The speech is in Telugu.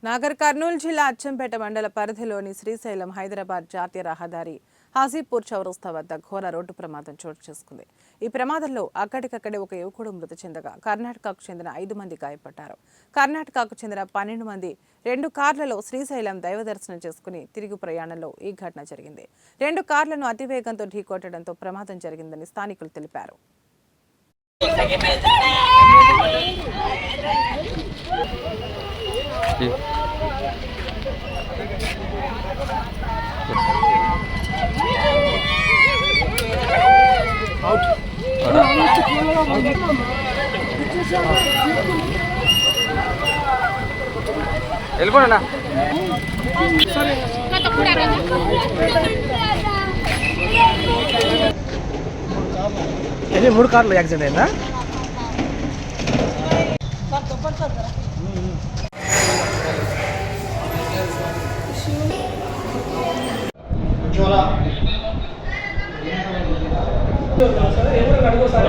నాగర్ కర్నూలు జిల్లా అచ్చంపేట మండల పరిధిలోని శ్రీశైలం హైదరాబాద్ జాతీయ రహదారి హాజీపూర్ చౌరస్తా వద్ద ఘోర రోడ్డు ప్రమాదం చోటు చేసుకుంది. ఈ ప్రమాదంలో అక్కడికక్కడే ఒక యువకుడు మృతి చెందగా కర్ణాటకకు చెందిన 5 మంది గాయపడ్డారు. కర్ణాటకకు చెందిన 12 మంది 2 కార్లలో శ్రీశైలం దైవ దర్శనం చేసుకుని తిరిగి ప్రయాణంలో ఈ ఘటన జరిగింది. 2 కార్లను అతివేగంతో ఢీకొట్టడంతో ప్రమాదం జరిగిందని స్థానికులు తెలిపారు. వెళ్ళిపోనా ఎన్ని 3 కార్లు యాక్సిడెంట్ అయిందా? ఎవరు అడుగు సార్